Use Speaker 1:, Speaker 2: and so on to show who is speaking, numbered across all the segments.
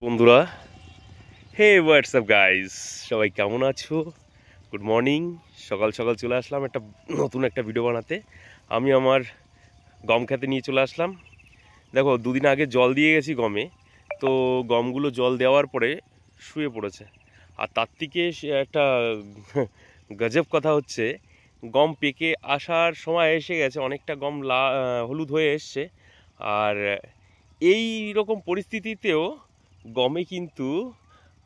Speaker 1: বন্ধুরা, হে WhatsApp guys, সবাই কেমন আছো? Good morning. সকাল সকাল চলে আসলাম নতুন একটা ভিডিও বানাতে। আমি আমার গম খেতে নিয়ে চলে আসলাম। দেখো, দুদিন আগে জল দিয়ে গেছি গমে, তো গমগুলো জল দেওয়ার পরে শুয়ে পড়েছে। আর তার থেকে একটা গজব কথা হচ্ছে, গম পেকে আসার সময় এসে গেছে, অনেকটা গম হলুদ হয়ে এসছে। আর এই রকম পরিস্থিতিতেও গমে কিন্তু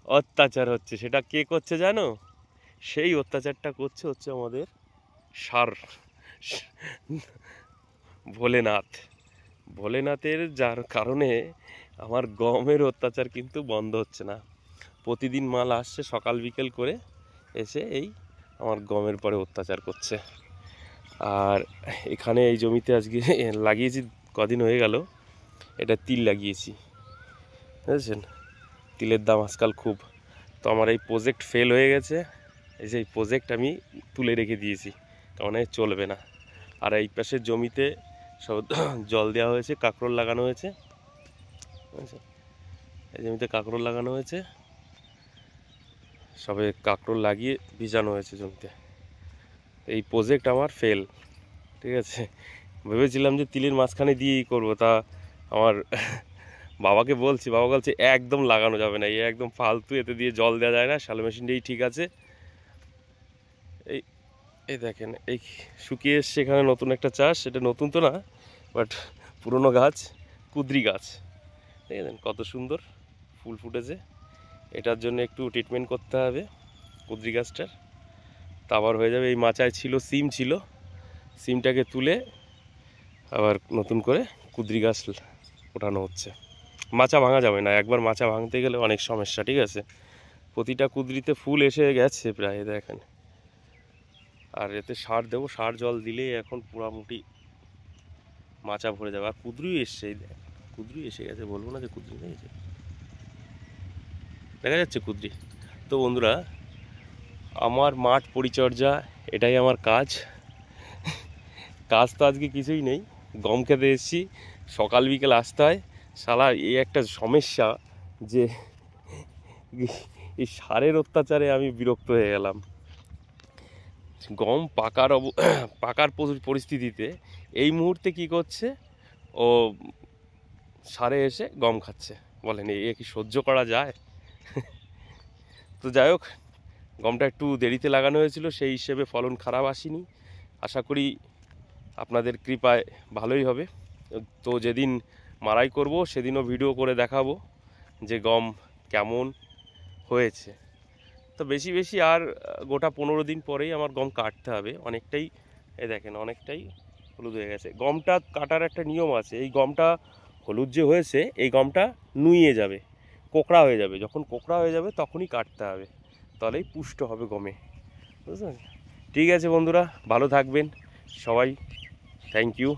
Speaker 1: অত্যাচার হচ্ছে। সেটা কে করছে জানো? সেই অত্যাচারটা হচ্ছে আমাদের সার ভোলেনাথ। ভোলেনাথের যার কারণে আমার গমের অত্যাচার কিন্তু বন্ধ হচ্ছে না। প্রতিদিন মাল আসছে সকাল বিকেল করে, এসে আমার গমের পরে অত্যাচার করছে। আর এখানে এই জমিতে আজকে লাগিয়েছি, কদিন হয়ে গেল, এটা তিল লাগিয়েছি, বুঝেছেন? তিলের দাম আজকাল খুব। তো আমার এই প্রজেক্ট ফেল হয়ে গেছে। এই যে এই প্রজেক্ট আমি তুলে রেখে দিয়েছি, কারণ চলবে না। আর এই পাশের জমিতে সব জল দেওয়া হয়েছে, কাঁকরোল লাগানো হয়েছে। এই জমিতে কাঁকরোল লাগানো হয়েছে, সবে কাঁকরোল লাগিয়ে ভিজানো হয়েছে জমিতে। এই প্রজেক্ট আমার ফেল, ঠিক আছে? ভেবেছিলাম যে তিলের মাঝখানে দিয়েই করবো, তা আমার বাবাকে বলছি, বাবা বলছে একদম লাগানো যাবে না, একদম ফালতু, এতে দিয়ে জল দেওয়া যায় না, শ্যালো মেশিনটাই ঠিক আছে। এই এই দেখেন, এই শুকিয়ে এসছে এখানে নতুন একটা চাষ। এটা নতুন তো না, বাট পুরনো গাছ, কুদ্রি গাছ। দেখেছেন কত সুন্দর ফুল ফুটেছে। এটার জন্য একটু ট্রিটমেন্ট করতে হবে কুদ্রি গাছটার, তা আবার হয়ে যাবে। এই মাচায় সিম ছিল, সিমটাকে তুলে আবার নতুন করে কুদ্রি গাছ ওঠানো হচ্ছে। মাচা ভাঙা যাবে না, একবার মাচা ভাঙতে গেলে অনেক সমস্যা, ঠিক আছে? প্রতিটা কুদ্রিতে ফুল এসে গেছে প্রায়, দেখেন। আর এতে সার দেবো, সার জল দিলে এখন মোটামুটি মাচা ভরে যাবে। আর কুদ্রিও এসছে, এই দেখ, কুদ্রি এসে গেছে, বলবো না যে কুদ্রি নেই, দেখা যাচ্ছে কুদ্রি। তো বন্ধুরা, আমার মাঠ পরিচর্যা, এটাই আমার কাজ। কাজ তো আজকে কিছুই নেই, গম খেতে এসেছি, সকাল বিকেল আসতে হয়। শালা এই একটা সমস্যা যে এই সারের অত্যাচারে আমি বিরক্ত হয়ে গেলাম। গম পাকার পরিস্থিতিতে এই মুহূর্তে কি করছে, ও সারে এসে গম খাচ্ছে। বলেন এ কি সহ্য করা যায়? তো যাই হোক, গমটা একটু দেরিতে লাগানো হয়েছিল, সেই হিসেবে ফলন খারাপ আসেনি। আশা করি আপনাদের কৃপায় ভালোই হবে। তো যেদিন মাড়াই করব সেদিনও ভিডিও করে দেখাবো যে গম কেমন হয়েছে। তো বেশি বেশি আর গোটা 15 দিন পরেই আমার গম কাটতে হবে। অনেকটাই, এই দেখেন, অনেকটাই হলুদ হয়ে গেছে। গমটা কাটার একটা নিয়ম আছে। এই গমটা হলুদ যে হয়েছে, এই গমটা নুইয়ে যাবে, কোঁকড়া হয়ে যাবে। যখন কোঁকড়া হয়ে যাবে তখনই কাটতে হবে, তাহলেই পুষ্ট হবে গমে, বুঝলেন? ঠিক আছে বন্ধুরা, ভালো থাকবেন সবাই। Thank you.